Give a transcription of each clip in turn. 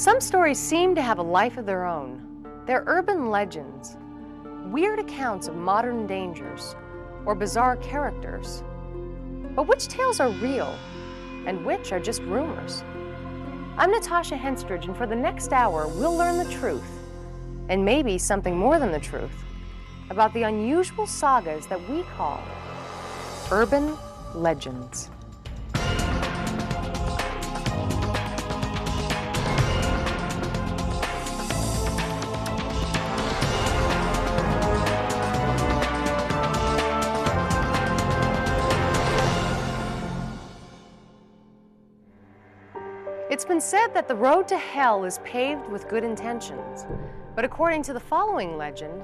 Some stories seem to have a life of their own. They're urban legends, weird accounts of modern dangers, or bizarre characters. But which tales are real, and which are just rumors? I'm Natasha Henstridge, and for the next hour, we'll learn the truth, and maybe something more than the truth, about the unusual sagas that we call urban legends. It's been said that the road to hell is paved with good intentions, but according to the following legend,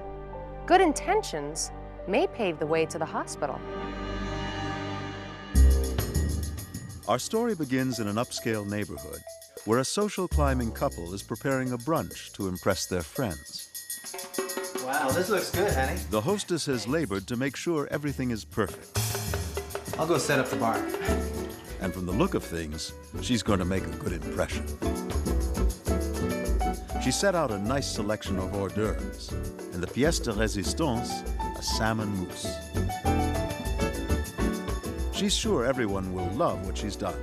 good intentions may pave the way to the hospital. Our story begins in an upscale neighborhood where a social climbing couple is preparing a brunch to impress their friends. Wow, this looks good, honey. The hostess has labored to make sure everything is perfect. I'll go set up the bar. And from the look of things, she's going to make a good impression. She set out a nice selection of hors d'oeuvres, and the pièce de résistance, a salmon mousse. She's sure everyone will love what she's done,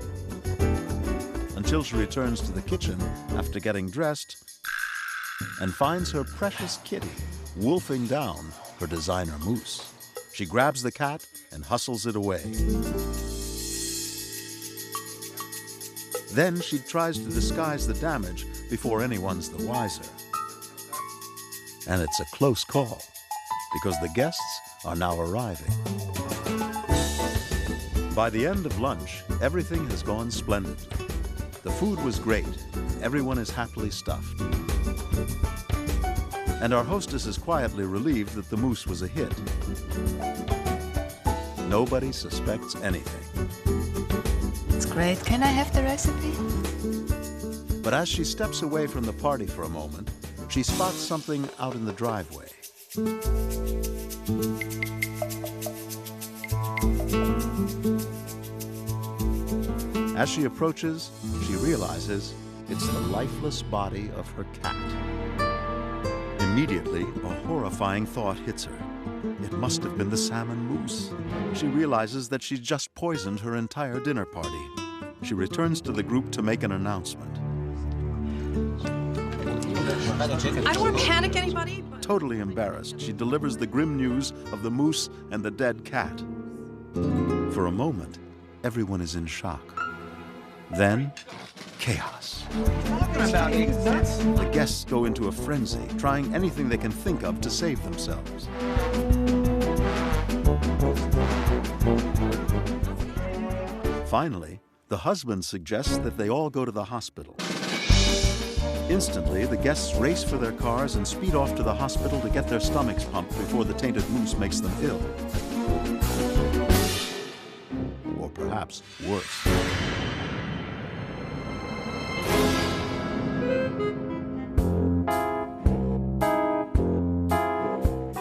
until she returns to the kitchen after getting dressed and finds her precious kitty wolfing down her designer mousse. She grabs the cat and hustles it away. Then she tries to disguise the damage before anyone's the wiser. And it's a close call, because the guests are now arriving. By the end of lunch, everything has gone splendidly. The food was great, and everyone is happily stuffed. And our hostess is quietly relieved that the mousse was a hit. Nobody suspects anything. Great. Can I have the recipe? But as she steps away from the party for a moment, she spots something out in the driveway. As she approaches, she realizes it's the lifeless body of her cat. Immediately, a horrifying thought hits her. It must have been the salmon mousse. She realizes that she's just poisoned her entire dinner party. She returns to the group to make an announcement. I don't want to panic anybody. But... Totally embarrassed, she delivers the grim news of the mousse and the dead cat. For a moment, everyone is in shock. Then, chaos. The guests go into a frenzy, trying anything they can think of to save themselves. Finally, the husband suggests that they all go to the hospital. Instantly, the guests race for their cars and speed off to the hospital to get their stomachs pumped before the tainted mousse makes them ill. Or perhaps worse.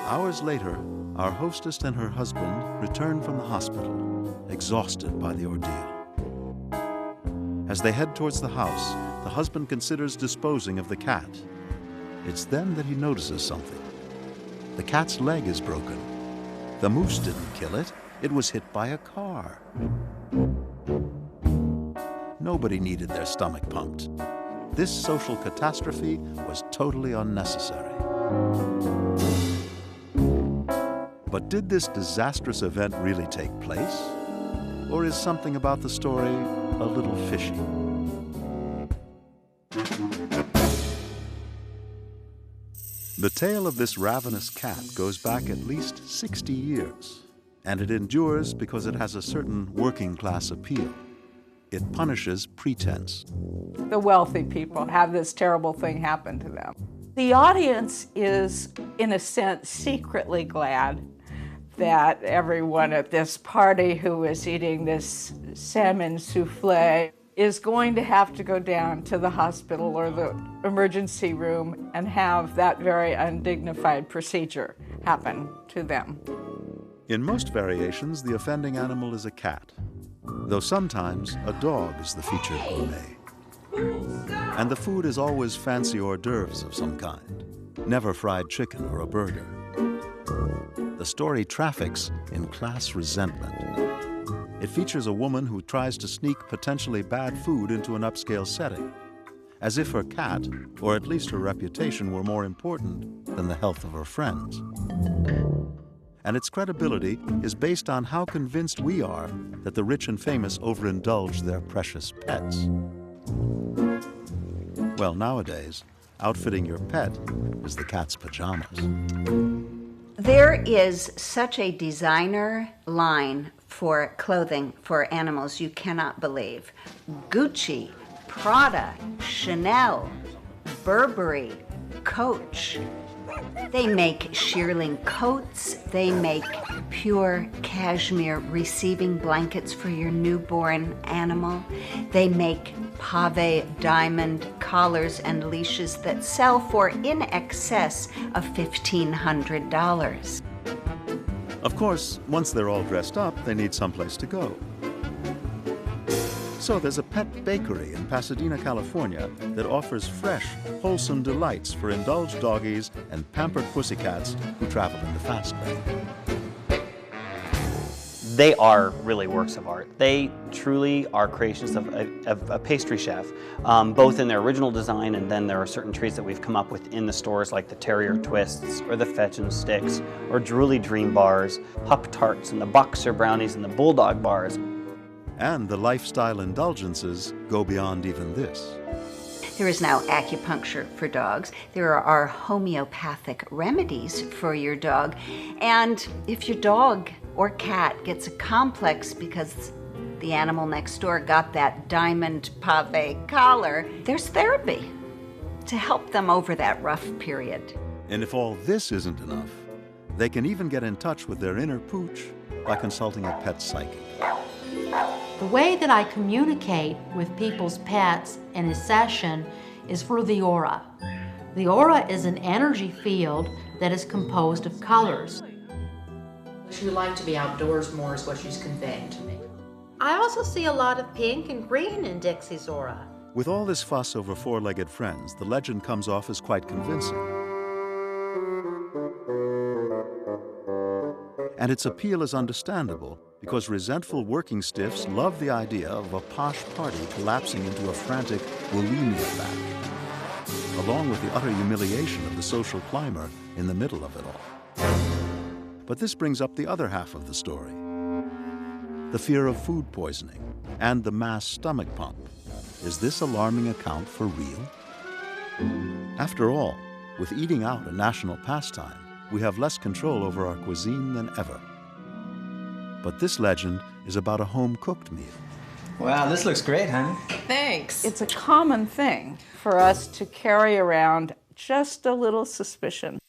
Hours later, our hostess and her husband return from the hospital, exhausted by the ordeal. As they head towards the house, the husband considers disposing of the cat. It's then that he notices something. The cat's leg is broken. The mousse didn't kill it. It was hit by a car. Nobody needed their stomach pumped. This social catastrophe was totally unnecessary. But did this disastrous event really take place? Or is something about the story a little fishy? The tale of this ravenous cat goes back at least 60 years, and it endures because it has a certain working-class appeal. It punishes pretense. The wealthy people have this terrible thing happen to them. The audience is, in a sense, secretly glad that everyone at this party who is eating this salmon souffle is going to have to go down to the hospital or the emergency room and have that very undignified procedure happen to them. In most variations, the offending animal is a cat, though sometimes a dog is the featured gourmet. And the food is always fancy hors d'oeuvres of some kind, never fried chicken or a burger. The story traffics in class resentment. It features a woman who tries to sneak potentially bad food into an upscale setting, as if her cat, or at least her reputation, were more important than the health of her friends. And its credibility is based on how convinced we are that the rich and famous overindulge their precious pets. Well, nowadays, outfitting your pet is the cat's pajamas. There is such a designer line for clothing for animals you cannot believe. Gucci, Prada, Chanel, Burberry, Coach. They make shearling coats, they make pure cashmere receiving blankets for your newborn animal. They make pave diamond collars and leashes that sell for in excess of $1,500. Of course, once they're all dressed up, they need someplace to go. So there's a pet bakery in Pasadena, California that offers fresh, wholesome delights for indulged doggies and pampered pussycats who travel in the fast lane. They are really works of art. They truly are creations of a pastry chef, both in their original design, and then there are certain treats that we've come up with in the stores, like the Terrier Twists, or the Fetch and Sticks, or Drooly Dream Bars, Pup Tarts, and the Boxer Brownies, and the Bulldog Bars. And the lifestyle indulgences go beyond even this. There is now acupuncture for dogs. There are homeopathic remedies for your dog. And if your dog or cat gets a complex because the animal next door got that diamond pave collar, there's therapy to help them over that rough period. And if all this isn't enough, they can even get in touch with their inner pooch by consulting a pet psychic. The way that I communicate with people's pets in a session is through the aura. The aura is an energy field that is composed of colors. She would like to be outdoors more is what she's conveying to me. I also see a lot of pink and green in Dixie's aura. With all this fuss over four-legged friends, the legend comes off as quite convincing. And its appeal is understandable, because resentful working stiffs love the idea of a posh party collapsing into a frantic bulimia batch, along with the utter humiliation of the social climber in the middle of it all. But this brings up the other half of the story: the fear of food poisoning and the mass stomach pump. Is this alarming account for real? After all, with eating out a national pastime, we have less control over our cuisine than ever. But this legend is about a home-cooked meal. Wow, this looks great, honey. Thanks. It's a common thing for us to carry around just a little suspicion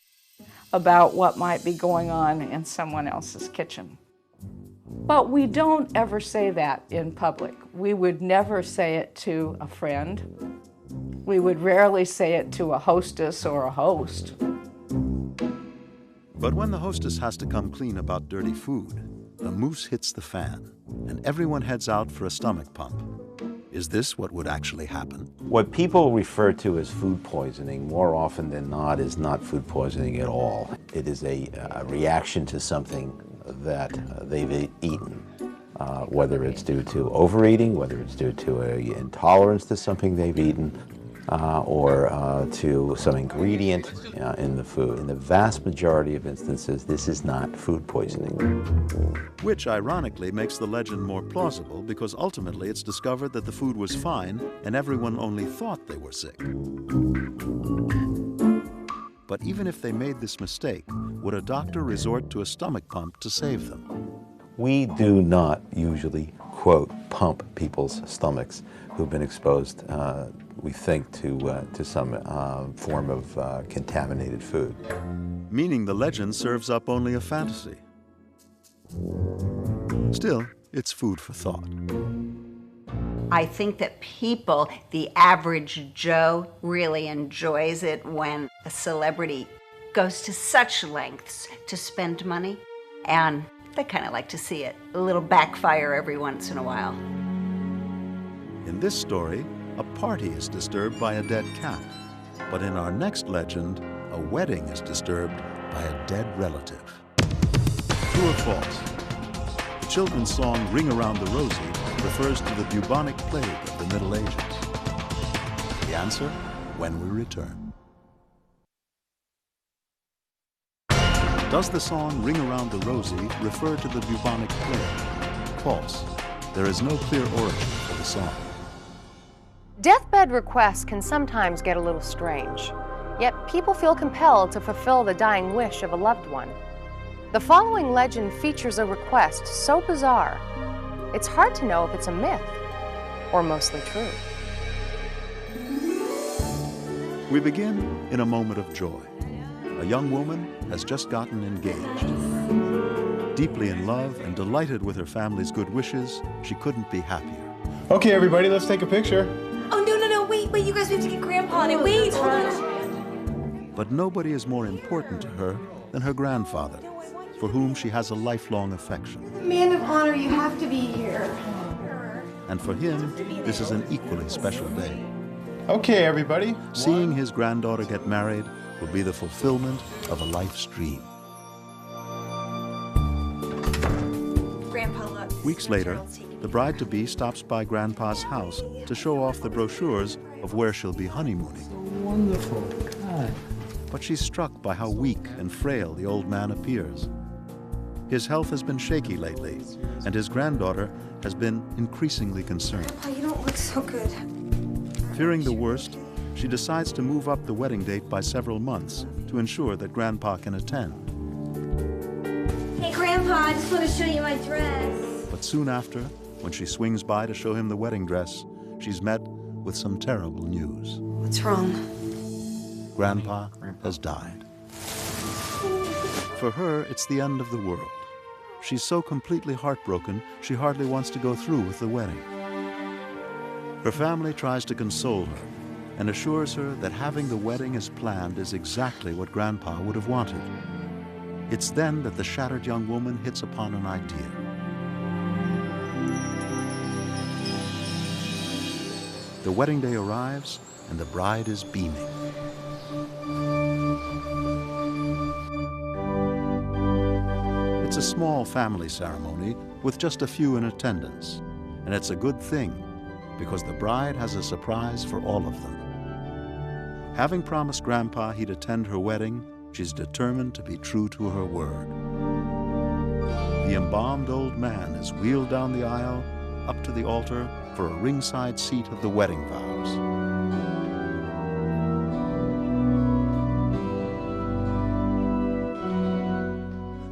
about what might be going on in someone else's kitchen. But we don't ever say that in public. We would never say it to a friend. We would rarely say it to a hostess or a host. But when the hostess has to come clean about dirty food, the moose hits the fan, and everyone heads out for a stomach pump. Is this what would actually happen? What people refer to as food poisoning, more often than not, is not food poisoning at all. It is a reaction to something that they've eaten, whether it's due to overeating, whether it's due to an intolerance to something they've eaten, or to some ingredient in the food. In the vast majority of instances, this is not food poisoning. Which, ironically, makes the legend more plausible, because ultimately it's discovered that the food was fine and everyone only thought they were sick. But even if they made this mistake, would a doctor resort to a stomach pump to save them? We do not usually, quote, pump people's stomachs who've been exposed, we think, to some form of contaminated food. Meaning the legend serves up only a fantasy. Still, it's food for thought. I think that people, the average Joe, really enjoys it when a celebrity goes to such lengths to spend money, and they kind of like to see it a little backfire every once in a while. In this story, a party is disturbed by a dead cat. But in our next legend, a wedding is disturbed by a dead relative. True or false? The children's song Ring Around the Rosie refers to the bubonic plague of the Middle Ages. The answer, when we return. Does the song Ring Around the Rosie refer to the bubonic plague? False. There is no clear origin for the song. Deathbed requests can sometimes get a little strange, yet people feel compelled to fulfill the dying wish of a loved one. The following legend features a request so bizarre, it's hard to know if it's a myth or mostly true. We begin in a moment of joy. A young woman has just gotten engaged. Deeply in love and delighted with her family's good wishes, she couldn't be happier. Okay, everybody, let's take a picture. Oh, no, wait, you guys, we have to get Grandpa on it. Wait, hold on. But nobody is more important to her than her grandfather, for whom she has a lifelong affection. Man of honor, you have to be here. And for him, this is an equally special day. Okay, everybody. Seeing his granddaughter get married will be the fulfillment of a life's dream. Grandpa, look. Weeks later, the bride-to-be stops by Grandpa's house to show off the brochures of where she'll be honeymooning. Wonderful. God. But she's struck by how weak and frail the old man appears. His health has been shaky lately, and his granddaughter has been increasingly concerned. Grandpa, you don't look so good. Fearing the worst, she decides to move up the wedding date by several months to ensure that Grandpa can attend. Hey, Grandpa, I just want to show you my dress. But soon after, when she swings by to show him the wedding dress, she's met with some terrible news. What's wrong? Grandpa has died. For her, it's the end of the world. She's so completely heartbroken, she hardly wants to go through with the wedding. Her family tries to console her and assures her that having the wedding as planned is exactly what Grandpa would have wanted. It's then that the shattered young woman hits upon an idea. The wedding day arrives, and the bride is beaming. It's a small family ceremony with just a few in attendance, and it's a good thing because the bride has a surprise for all of them. Having promised Grandpa he'd attend her wedding, she's determined to be true to her word. The embalmed old man is wheeled down the aisle up to the altar for a ringside seat of the wedding vows.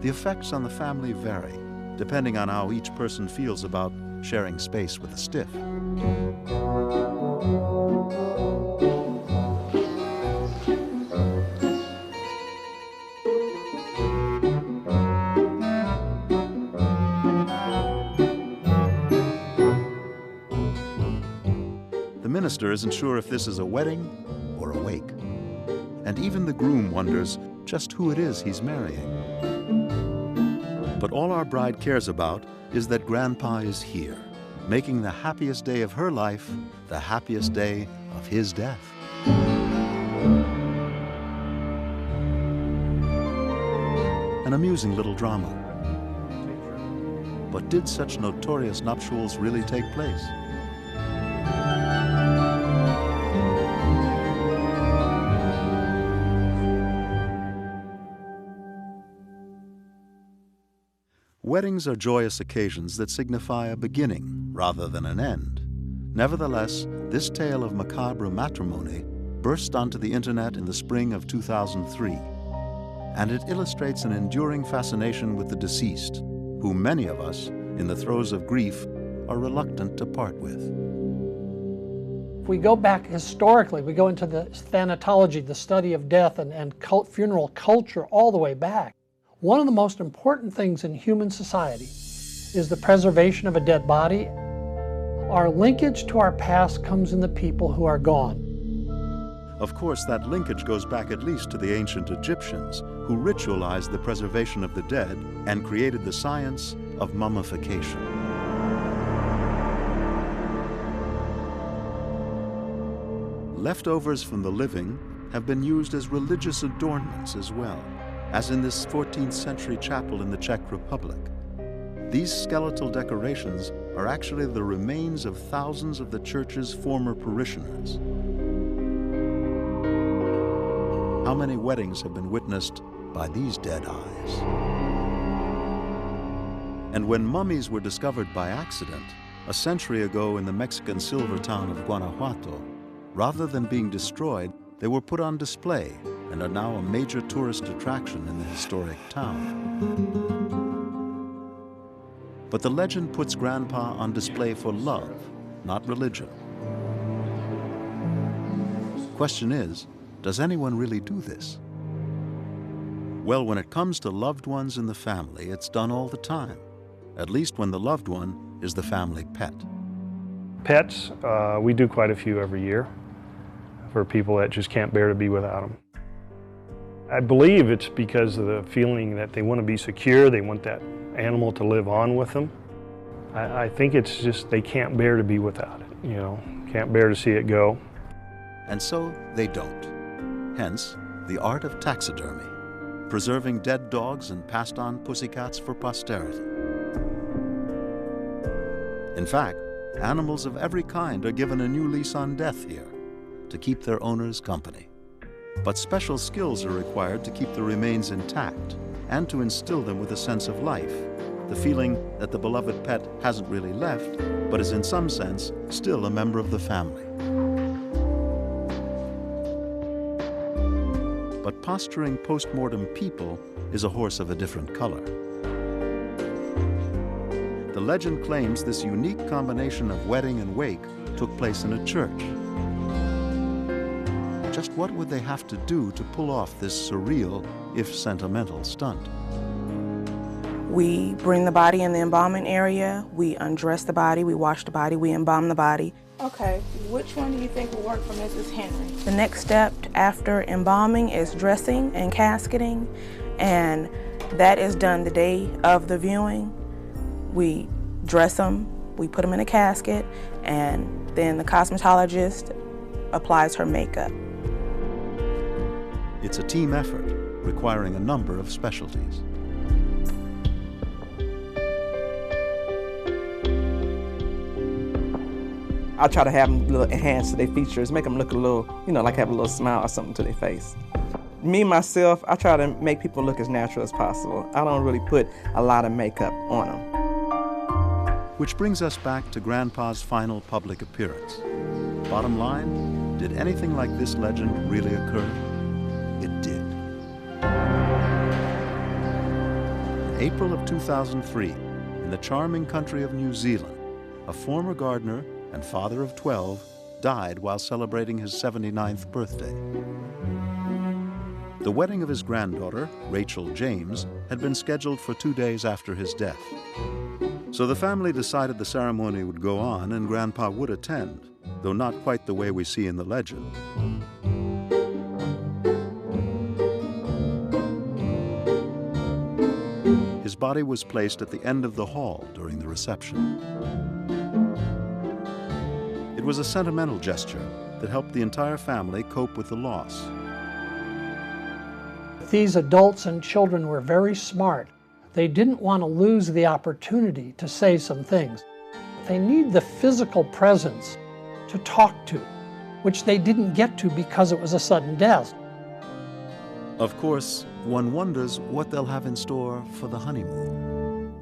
The effects on the family vary, depending on how each person feels about sharing space with a stiff. The minister isn't sure if this is a wedding or a wake. And even the groom wonders just who it is he's marrying. But all our bride cares about is that Grandpa is here, making the happiest day of her life the happiest day of his death. An amusing little drama. But did such notorious nuptials really take place? Weddings are joyous occasions that signify a beginning rather than an end. Nevertheless, this tale of macabre matrimony burst onto the internet in the spring of 2003, and it illustrates an enduring fascination with the deceased, whom many of us, in the throes of grief, are reluctant to part with. If we go back historically, we go into the thanatology, the study of death and funeral culture all the way back. One of the most important things in human society is the preservation of a dead body. Our linkage to our past comes in the people who are gone. Of course, that linkage goes back at least to the ancient Egyptians, who ritualized the preservation of the dead and created the science of mummification. leftovers from the living have been used as religious adornments as well, as in this 14th century chapel in the Czech Republic. These skeletal decorations are actually the remains of thousands of the church's former parishioners. How many weddings have been witnessed by these dead eyes? And when mummies were discovered by accident, a century ago in the Mexican silver town of Guanajuato, rather than being destroyed, they were put on display and are now a major tourist attraction in the historic town. But the legend puts Grandpa on display for love, not religion. Question is, does anyone really do this? Well, when it comes to loved ones in the family, it's done all the time, at least when the loved one is the family pet. Pets, we do quite a few every year for people that just can't bear to be without them. I believe it's because of the feeling that they want to be secure, they want that animal to live on with them. I think it's just they can't bear to be without it, you know, can't bear to see it go. And so they don't. Hence, the art of taxidermy, preserving dead dogs and passed on pussycats for posterity. In fact, animals of every kind are given a new lease on death here to keep their owners company. But special skills are required to keep the remains intact and to instill them with a sense of life, the feeling that the beloved pet hasn't really left, but is in some sense still a member of the family. But posturing post-mortem people is a horse of a different color. The legend claims this unique combination of wedding and wake took place in a church. Just what would they have to do to pull off this surreal, if sentimental, stunt? We bring the body in the embalming area, we undress the body, we wash the body, we embalm the body. Okay, which one do you think will work for Mrs. Henry? The next step after embalming is dressing and casketing, and that is done the day of the viewing. We dress them, we put them in a casket, and then the cosmetologist applies her makeup. It's a team effort, requiring a number of specialties. I try to have them little enhance to their features, make them look a little, you know, like have a little smile or something to their face. Me, myself, I try to make people look as natural as possible. I don't really put a lot of makeup on them. Which brings us back to Grandpa's final public appearance. Bottom line, did anything like this legend really occur? It did. In April of 2003, in the charming country of New Zealand, a former gardener and father of 12 died while celebrating his 79th birthday. The wedding of his granddaughter, Rachel James, had been scheduled for 2 days after his death. So the family decided the ceremony would go on and Grandpa would attend, though not quite the way we see in the legend. His body was placed at the end of the hall during the reception. It was a sentimental gesture that helped the entire family cope with the loss. These adults and children were very smart. They didn't want to lose the opportunity to say some things. They need the physical presence to talk to, which they didn't get to because it was a sudden death. Of course, one wonders what they'll have in store for the honeymoon.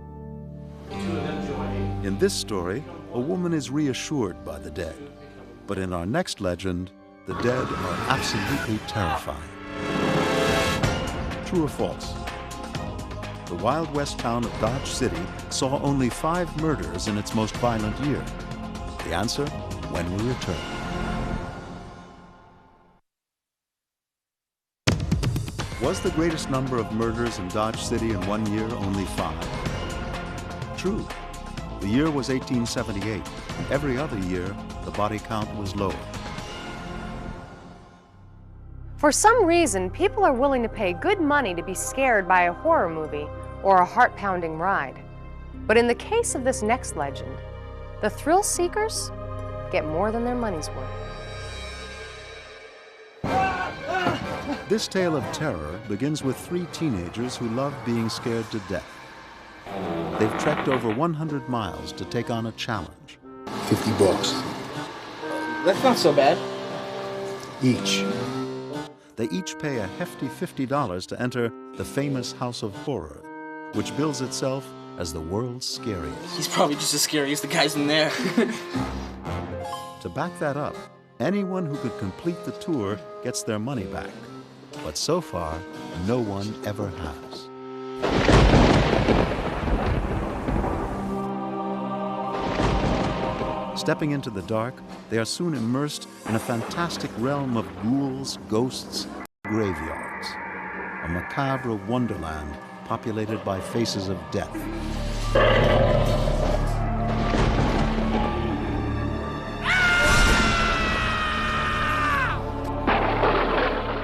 In this story, a woman is reassured by the dead. But in our next legend, the dead are absolutely terrifying. True or false? The Wild West town of Dodge City saw only 5 murders in its most violent year. The answer, when we return. Was the greatest number of murders in Dodge City in one year only 5? True. The year was 1878, and every other year, the body count was lower. For some reason, people are willing to pay good money to be scared by a horror movie or a heart-pounding ride. But in the case of this next legend, the thrill seekers get more than their money's worth. This tale of terror begins with 3 teenagers who love being scared to death. They've trekked over 100 miles to take on a challenge. $50. That's not so bad. Each. They each pay a hefty $50 to enter the famous House of Horror, which bills itself as the world's scariest. He's probably just as scary as the guys in there. To back that up, anyone who could complete the tour gets their money back. But so far, no one ever has. Stepping into the dark, they are soon immersed in a fantastic realm of ghouls, ghosts, graveyards. A macabre wonderland populated by faces of death.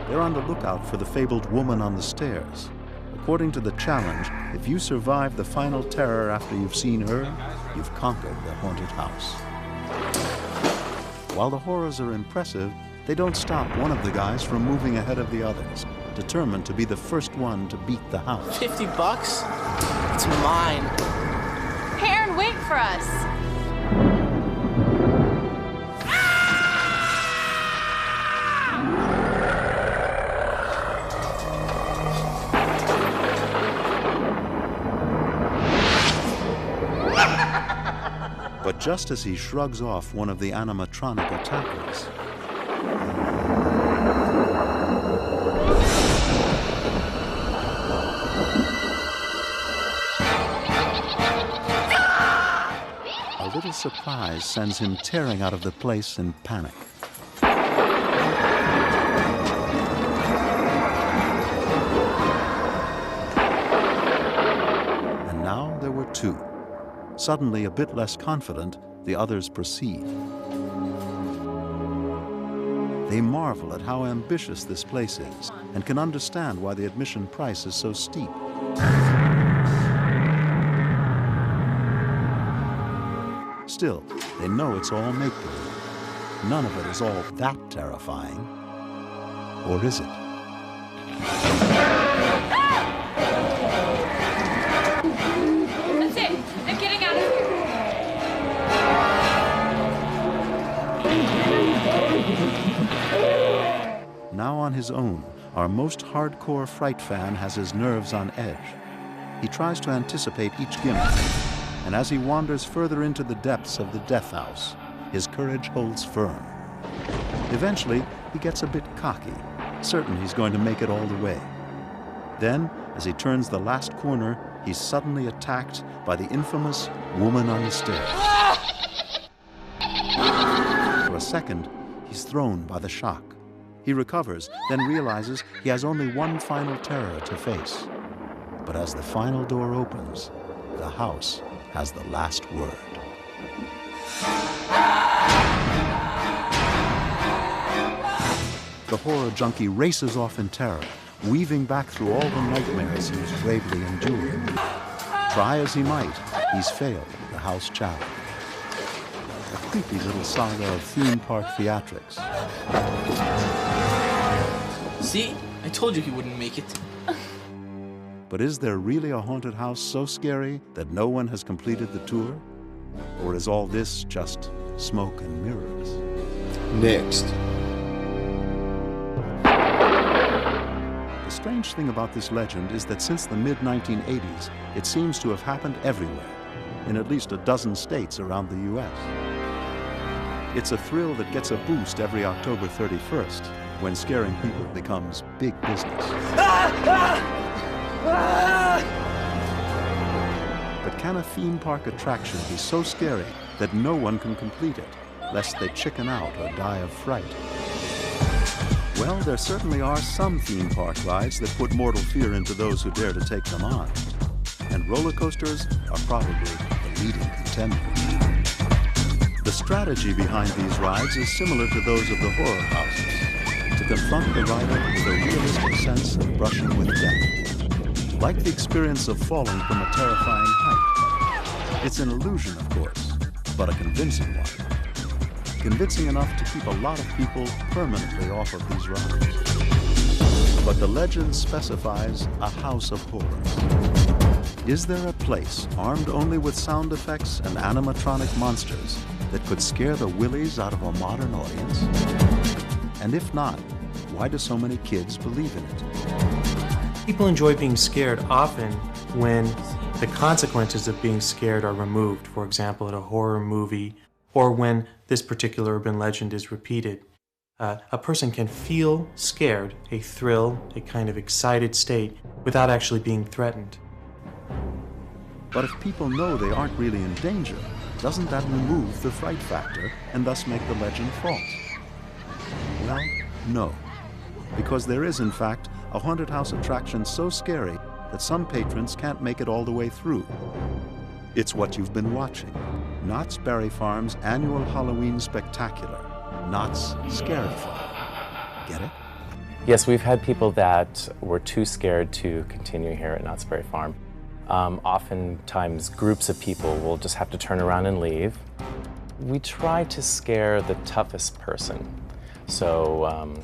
They're on the lookout for the fabled woman on the stairs. According to the challenge, if you survive the final terror after you've seen her, you've conquered the haunted house. While the horrors are impressive, they don't stop one of the guys from moving ahead of the others, determined to be the first one to beat the house. $50? It's mine. Hey, Aaron, wait for us. But just as he shrugs off one of the animatronic attackers, a little surprise sends him tearing out of the place in panic. And now there were 2. Suddenly a bit less confident, the others proceed. They marvel at how ambitious this place is and can understand why the admission price is so steep. Still, they know it's all make-believe. None of it is all that terrifying. Or is it? That's it. I'm getting out of here. Now on his own, our most hardcore fright fan has his nerves on edge. He tries to anticipate each gimmick, and as he wanders further into the depths of the death house, his courage holds firm. Eventually, he gets a bit cocky, certain he's going to make it all the way. Then, as he turns the last corner, he's suddenly attacked by the infamous woman on the stairs. For a second, he's thrown by the shock. He recovers, then realizes he has only one final terror to face. But as the final door opens, the house has the last word. The horror junkie races off in terror, weaving back through all the nightmares he's bravely endured. Try as he might, he's failed the house challenge. A creepy little saga of theme park theatrics. See? I told you he wouldn't make it. But is there really a haunted house so scary that no one has completed the tour? Or is all this just smoke and mirrors? Next. The strange thing about this legend is that since the mid-1980s, it seems to have happened everywhere, in at least a dozen states around the U.S. It's a thrill that gets a boost every October 31st, when scaring people becomes big business. But can a theme park attraction be so scary that no one can complete it, lest they chicken out or die of fright? Well, there certainly are some theme park rides that put mortal fear into those who dare to take them on. And roller coasters are probably the leading contender. The strategy behind these rides is similar to those of the horror houses, to confront the rider with a realistic sense of brushing with death. Like the experience of falling from a terrifying height. It's an illusion, of course, but a convincing one. Convincing enough to keep a lot of people permanently off of these rides. But the legend specifies a house of horrors. Is there a place armed only with sound effects and animatronic monsters that could scare the willies out of a modern audience? And if not, why do so many kids believe in it? People enjoy being scared often when the consequences of being scared are removed, for example, at a horror movie, or when this particular urban legend is repeated. A person can feel scared, a thrill, a kind of excited state, without actually being threatened. But if people know they aren't really in danger, doesn't that remove the fright factor and thus make the legend false? Well, no. Because there is, in fact, a haunted house attraction so scary that some patrons can't make it all the way through. It's what you've been watching. Knott's Berry Farm's annual Halloween Spectacular. Knott's Scary Farm. Get it? Yes, we've had people that were too scared to continue here at Knott's Berry Farm. Oftentimes, groups of people will just have to turn around and leave. We try to scare the toughest person. So,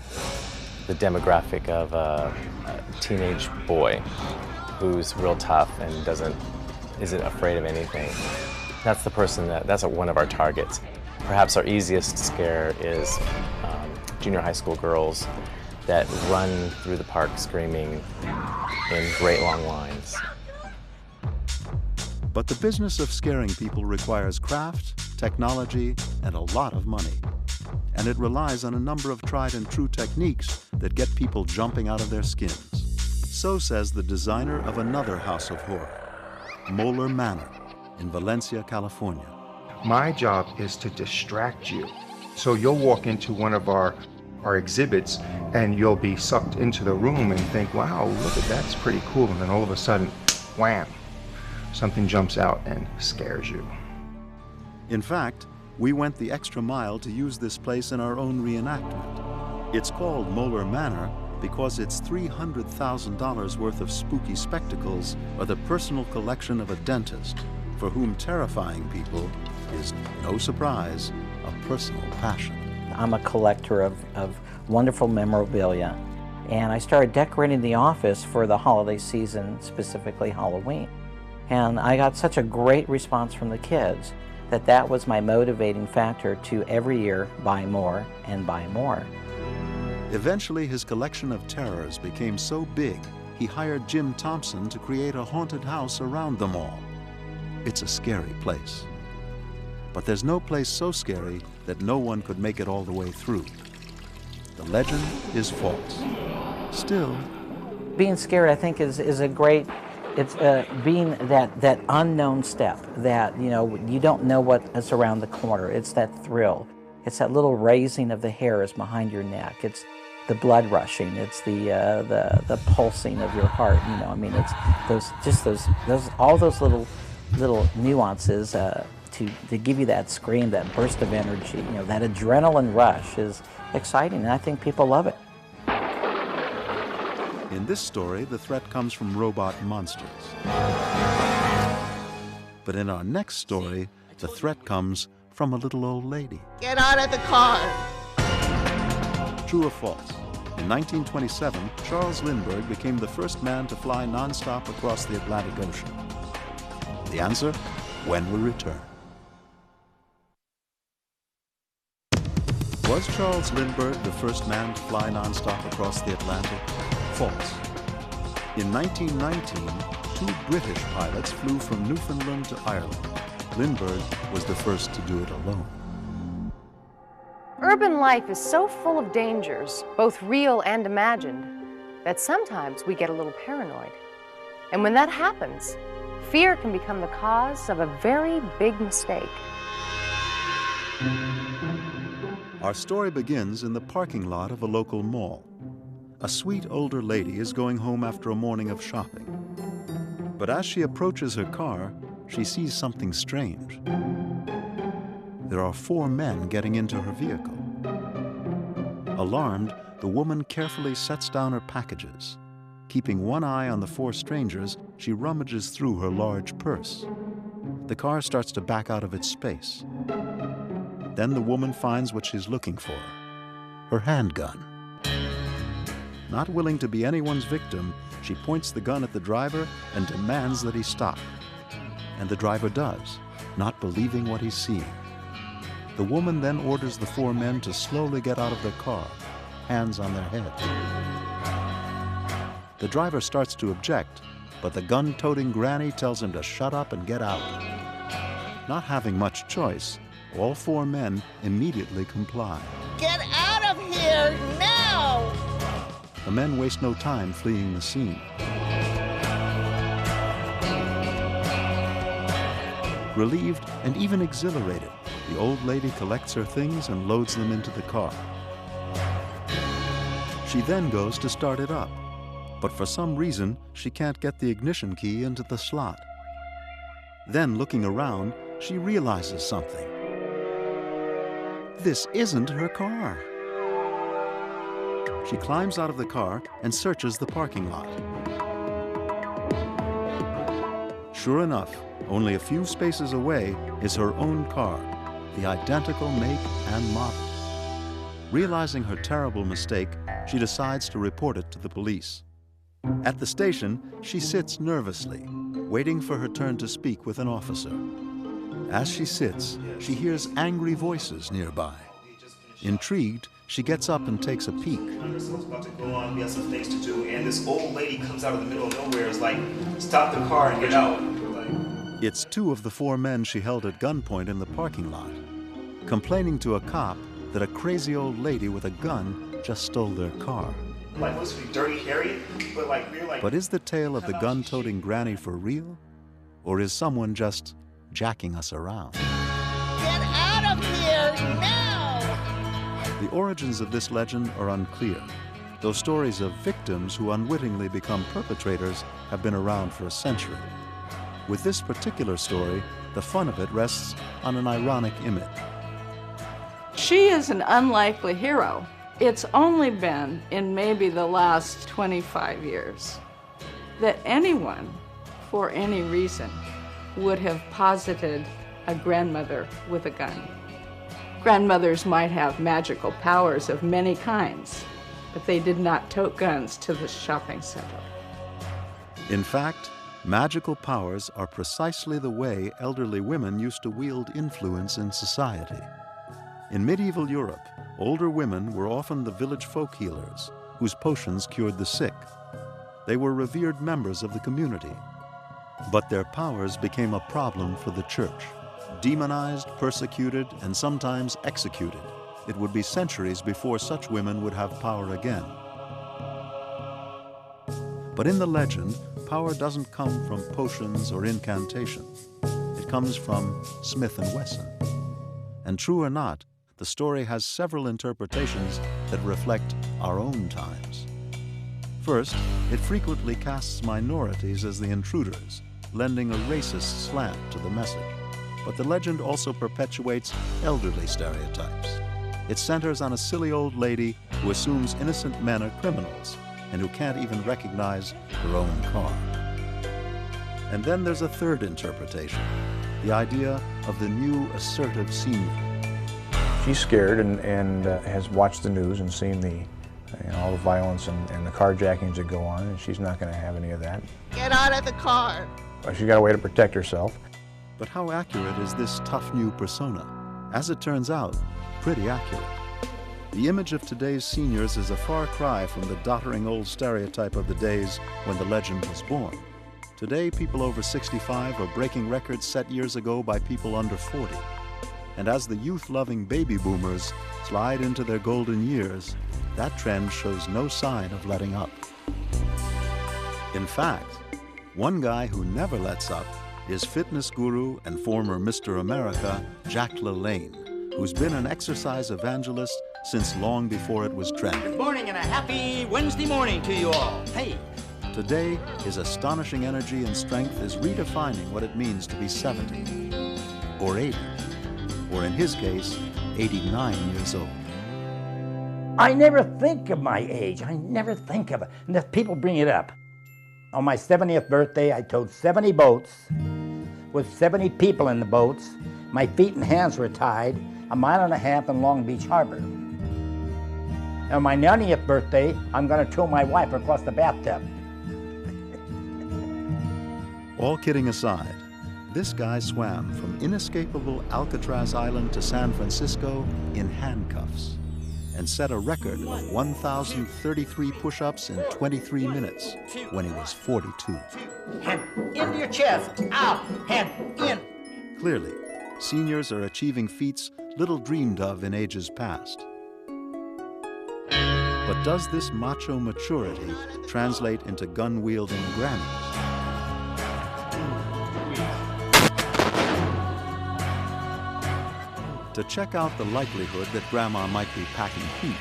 the demographic of a teenage boy who's real tough and isn't afraid of anything. That's the person that's one of our targets. Perhaps our easiest scare is junior high school girls that run through the park screaming in great long lines. But the business of scaring people requires craft, technology, and a lot of money. And it relies on a number of tried and true techniques that get people jumping out of their skins. So says the designer of another house of horror, Moeller Manor in Valencia, California. My job is to distract you. So you'll walk into one of our exhibits and you'll be sucked into the room and think, wow, look at that's pretty cool. And then all of a sudden, wham, something jumps out and scares you. In fact, we went the extra mile to use this place in our own reenactment. It's called Moeller Manor because its $300,000 worth of spooky spectacles are the personal collection of a dentist for whom terrifying people is, no surprise, a personal passion. I'm a collector of wonderful memorabilia, and I started decorating the office for the holiday season, specifically Halloween. And I got such a great response from the kids that was my motivating factor to every year buy more and buy more. Eventually, his collection of terrors became so big, he hired Jim Thompson to create a haunted house around them all. It's a scary place. But there's no place so scary that no one could make it all the way through. The legend is false. Still, being scared, I think, is a great, it's being that unknown step that, you don't know what is around the corner. It's that thrill. It's that little raising of the hairs behind your neck. It's the blood rushing. It's the pulsing of your heart. It's all those little nuances to give you that scream, that burst of energy. That adrenaline rush is exciting, and I think people love it. In this story, the threat comes from robot monsters. But in our next story, the threat comes from a little old lady. Get out of the car! True or false? In 1927, Charles Lindbergh became the first man to fly nonstop across the Atlantic Ocean. The answer, when we return. Was Charles Lindbergh the first man to fly nonstop across the Atlantic? False. In 1919, 2 British pilots flew from Newfoundland to Ireland. Lindbergh was the first to do it alone. Urban life is so full of dangers, both real and imagined, that sometimes we get a little paranoid. And when that happens, fear can become the cause of a very big mistake. Our story begins in the parking lot of a local mall. A sweet older lady is going home after a morning of shopping. But as she approaches her car, she sees something strange. There are 4 men getting into her vehicle. Alarmed, the woman carefully sets down her packages. Keeping one eye on the 4 strangers, she rummages through her large purse. The car starts to back out of its space. Then the woman finds what she's looking for, her handgun. Not willing to be anyone's victim, she points the gun at the driver and demands that he stop. And the driver does, not believing what he's seeing. The woman then orders the 4 men to slowly get out of their car, hands on their heads. The driver starts to object, but the gun-toting granny tells him to shut up and get out. Not having much choice, all 4 men immediately comply. Get out of here now! The men waste no time fleeing the scene. Relieved and even exhilarated, the old lady collects her things and loads them into the car. She then goes to start it up, but for some reason, she can't get the ignition key into the slot. Then, looking around, she realizes something. This isn't her car. She climbs out of the car and searches the parking lot. Sure enough, only a few spaces away is her own car, the identical make and model. Realizing her terrible mistake, she decides to report it to the police. At the station, she sits nervously, waiting for her turn to speak with an officer. As she sits, she hears angry voices nearby. Intrigued, she gets up and takes a peek. Rehearsal's about to go on, we have some things to do, and this old lady comes out of the middle of nowhere, is like, stop the car and get out. It's 2 of the 4 men she held at gunpoint in the parking lot, complaining to a cop that a crazy old lady with a gun just stole their car. Like, listen, we dirty Harriet, but like, we're like... But is the tale of the gun-toting granny for real? Or is someone just jacking us around? Get out of here now! The origins of this legend are unclear, though stories of victims who unwittingly become perpetrators have been around for a century. With this particular story, the fun of it rests on an ironic image. She is an unlikely hero. It's only been in maybe the last 25 years that anyone, for any reason, would have posited a grandmother with a gun. Grandmothers might have magical powers of many kinds, but they did not tote guns to the shopping center. In fact, magical powers are precisely the way elderly women used to wield influence in society. In medieval Europe, older women were often the village folk healers, whose potions cured the sick. They were revered members of the community. But their powers became a problem for the church. Demonized, persecuted, and sometimes executed, it would be centuries before such women would have power again. But in the legend, power doesn't come from potions or incantations. It comes from Smith & Wesson. And true or not, the story has several interpretations that reflect our own times. First, it frequently casts minorities as the intruders, lending a racist slant to the message. But the legend also perpetuates elderly stereotypes. It centers on a silly old lady who assumes innocent men are criminals and who can't even recognize her own car. And then there's a third interpretation, the idea of the new assertive senior. She's scared and has watched the news and seen the, all the violence and the carjackings that go on, and she's not going to have any of that. Get out of the car! She's got a way to protect herself. But how accurate is this tough new persona? As it turns out, pretty accurate. The image of today's seniors is a far cry from the doddering old stereotype of the days when the legend was born. Today, people over 65 are breaking records set years ago by people under 40. And as the youth-loving baby boomers slide into their golden years, that trend shows no sign of letting up. In fact, one guy who never lets up is fitness guru and former Mr. America, Jack LaLanne, who's been an exercise evangelist since long before it was trendy. Good morning and a happy Wednesday morning to you all. Hey! Today, his astonishing energy and strength is redefining what it means to be 70, or 80, or in his case, 89 years old. I never think of my age. I never think of it. And if people bring it up. On my 70th birthday, I towed 70 boats with 70 people in the boats. My feet and hands were tied 1.5 miles in Long Beach Harbor. And On my 90th birthday, I'm going to throw my wife across the bathtub. All kidding aside, this guy swam from inescapable Alcatraz Island to San Francisco in handcuffs and set a record of 1,033 push-ups in 23 minutes when he was 42. Hand into your chest. Out. Hand in. Clearly, seniors are achieving feats little dreamed of in ages past. But does this macho maturity translate into gun-wielding grannies? To check out the likelihood that Grandma might be packing heat,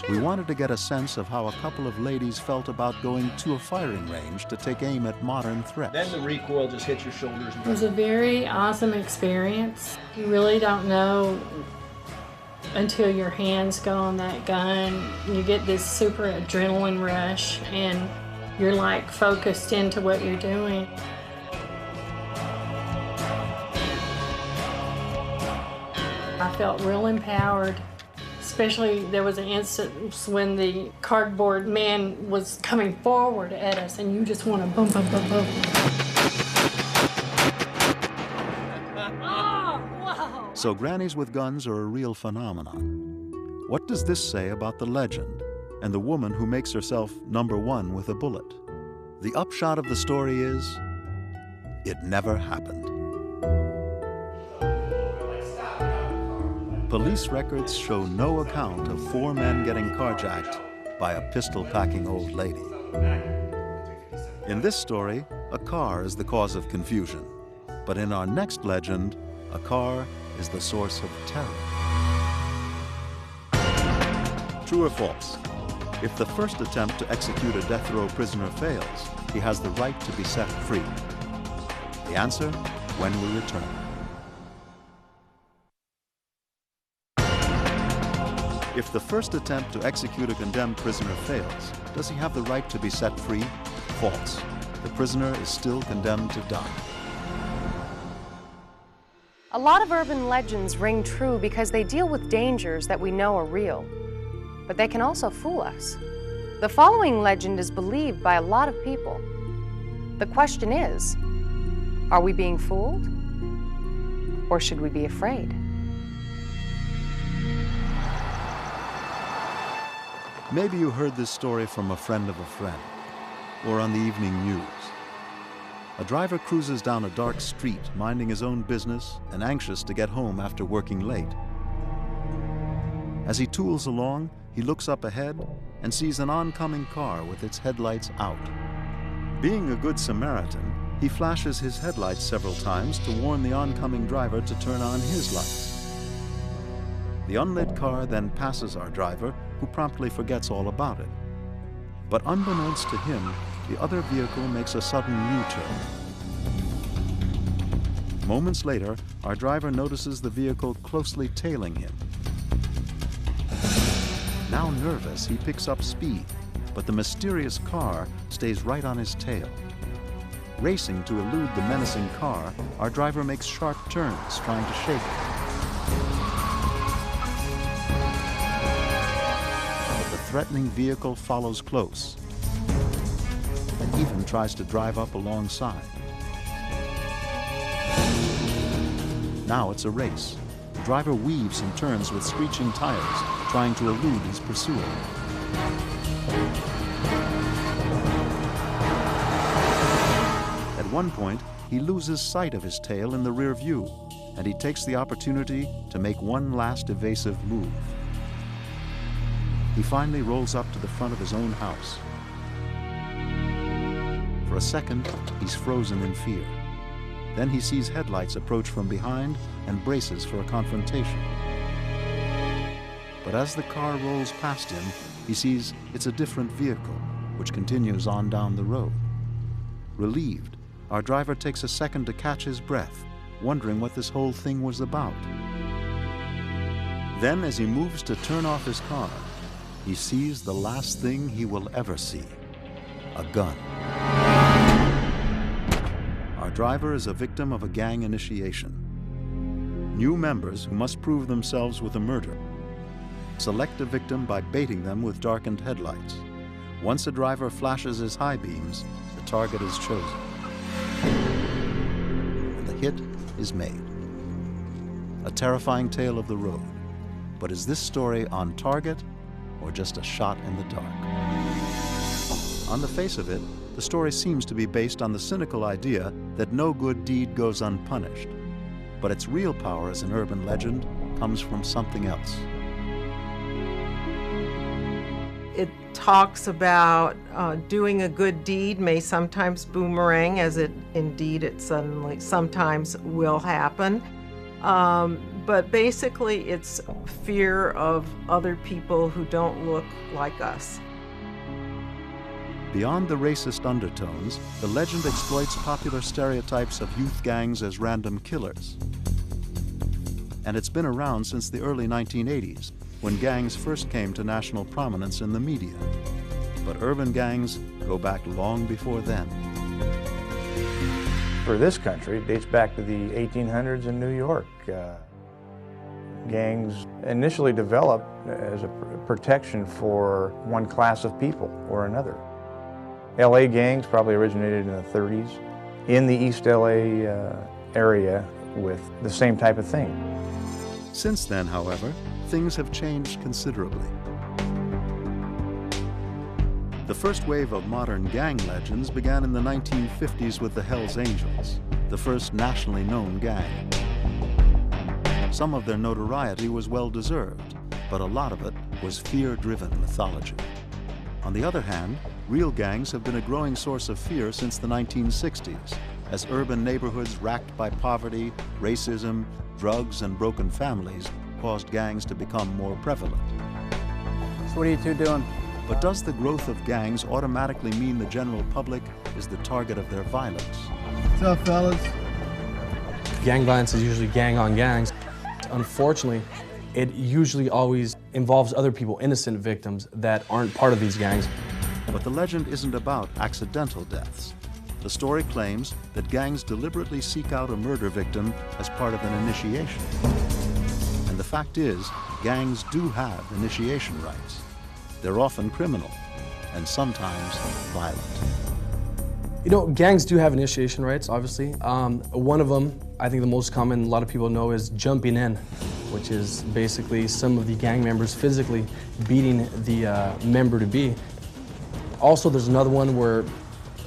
we wanted to get a sense of how a couple of ladies felt about going to a firing range to take aim at modern threats. Then the recoil just hits your shoulders. It was a very awesome experience. You really don't know until your hands go on that gun. You get this super adrenaline rush and you're like focused into what you're doing. I felt real empowered. Especially there was an instance when the cardboard man was coming forward at us and you just want to boom, boom, boom, boom. So grannies with guns are a real phenomenon. What does this say about the legend and the woman who makes herself #1 with a bullet? The upshot of the story is, it never happened. Police records show no account of 4 men getting carjacked by a pistol-packing old lady. In this story, a car is the cause of confusion. But in our next legend, a car is the source of terror. True or false? If the first attempt to execute a death row prisoner fails, he has the right to be set free. The answer, when we return. If the first attempt to execute a condemned prisoner fails, does he have the right to be set free? False. The prisoner is still condemned to die. A lot of urban legends ring true because they deal with dangers that we know are real, but they can also fool us. The following legend is believed by a lot of people. The question is, are we being fooled? Or should we be afraid? Maybe you heard this story from a friend of a friend, or on the evening news. A driver cruises down a dark street, minding his own business and anxious to get home after working late. As he tools along, he looks up ahead and sees an oncoming car with its headlights out. Being a good Samaritan, he flashes his headlights several times to warn the oncoming driver to turn on his lights. The unlit car then passes our driver, who promptly forgets all about it. But unbeknownst to him, the other vehicle makes a sudden U-turn. Moments later, our driver notices the vehicle closely tailing him. Now nervous, he picks up speed, but the mysterious car stays right on his tail. Racing to elude the menacing car, our driver makes sharp turns, trying to shake it. The threatening vehicle follows close and even tries to drive up alongside. Now it's a race. The driver weaves and turns with screeching tires, trying to elude his pursuer. At one point, he loses sight of his tail in the rear view, and he takes the opportunity to make one last evasive move. He finally rolls up to the front of his own house. For a second, he's frozen in fear. Then he sees headlights approach from behind and braces for a confrontation. But as the car rolls past him, he sees it's a different vehicle, which continues on down the road. Relieved, our driver takes a second to catch his breath, wondering what this whole thing was about. Then, as he moves to turn off his car, he sees the last thing he will ever see: a gun. Our driver is a victim of a gang initiation. New members who must prove themselves with a murder. select a victim by baiting them with darkened headlights. Once a driver flashes his high beams, the target is chosen. And the hit is made. A terrifying tale of the road. But is this story on target or just a shot in the dark? On the face of it, the story seems to be based on the cynical idea that no good deed goes unpunished. But its real power as an urban legend comes from something else. It talks about doing a good deed may sometimes boomerang, as it suddenly sometimes will happen. But basically it's fear of other people who don't look like us. Beyond the racist undertones, the legend exploits popular stereotypes of youth gangs as random killers. And it's been around since the early 1980s, when gangs first came to national prominence in the media. But urban gangs go back long before then. For this country, it dates back to the 1800s in New York. Gangs initially developed as a protection for one class of people or another. LA gangs probably originated in the 30s in the East LA area with the same type of thing. Since then, however, things have changed considerably. The first wave of modern gang legends began in the 1950s with the Hells Angels, the first nationally known gang. Some of their notoriety was well-deserved, but a lot of it was fear-driven mythology. On the other hand, real gangs have been a growing source of fear since the 1960s, as urban neighborhoods racked by poverty, racism, drugs, and broken families caused gangs to become more prevalent. So what are you two doing? But does the growth of gangs automatically mean the general public is the target of their violence? What's up, fellas? Gang violence is usually gang on gangs. Unfortunately, it usually always involves other people, innocent victims, that aren't part of these gangs. But the legend isn't about accidental deaths. The story claims that gangs deliberately seek out a murder victim as part of an initiation. And the fact is, gangs do have initiation rites. They're often criminal, and sometimes violent. You know, gangs do have initiation rites, obviously. One of them, I think the most common a lot of people know, is jumping in, which is basically some of the gang members physically beating the member-to-be. Also, there's another one where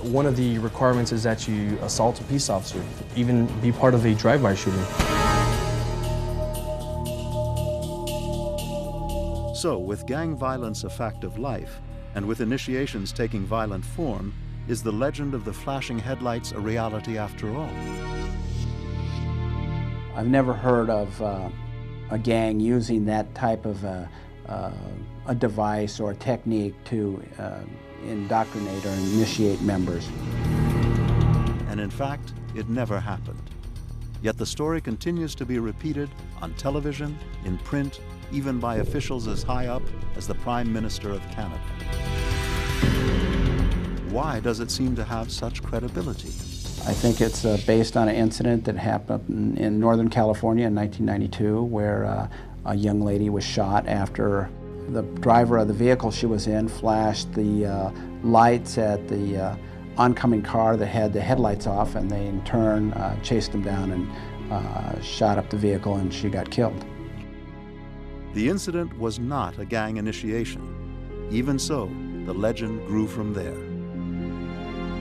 one of the requirements is that you assault a peace officer, even be part of a drive-by shooting. So, with gang violence a fact of life, and with initiations taking violent form, is the legend of the flashing headlights a reality after all? I've never heard of a gang using that type of a device or a technique to indoctrinate or initiate members. And in fact, it never happened. Yet the story continues to be repeated on television, in print, even by officials as high up as the Prime Minister of Canada. Why does it seem to have such credibility? I think it's based on an incident that happened in Northern California in 1992, where a young lady was shot after the driver of the vehicle she was in flashed the lights at the oncoming car that had the headlights off, and they in turn chased him down and shot up the vehicle, and she got killed. The incident was not a gang initiation. Even so, the legend grew from there.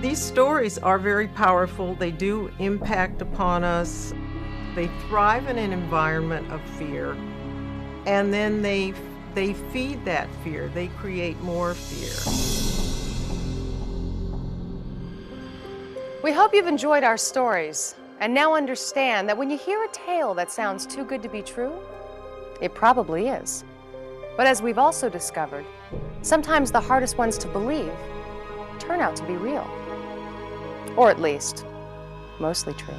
These stories are very powerful. They do impact upon us. They thrive in an environment of fear, and then they feed that fear. They create more fear. We hope you've enjoyed our stories and now understand that when you hear a tale that sounds too good to be true, it probably is. But as we've also discovered, sometimes the hardest ones to believe turn out to be real. Or at least, mostly true.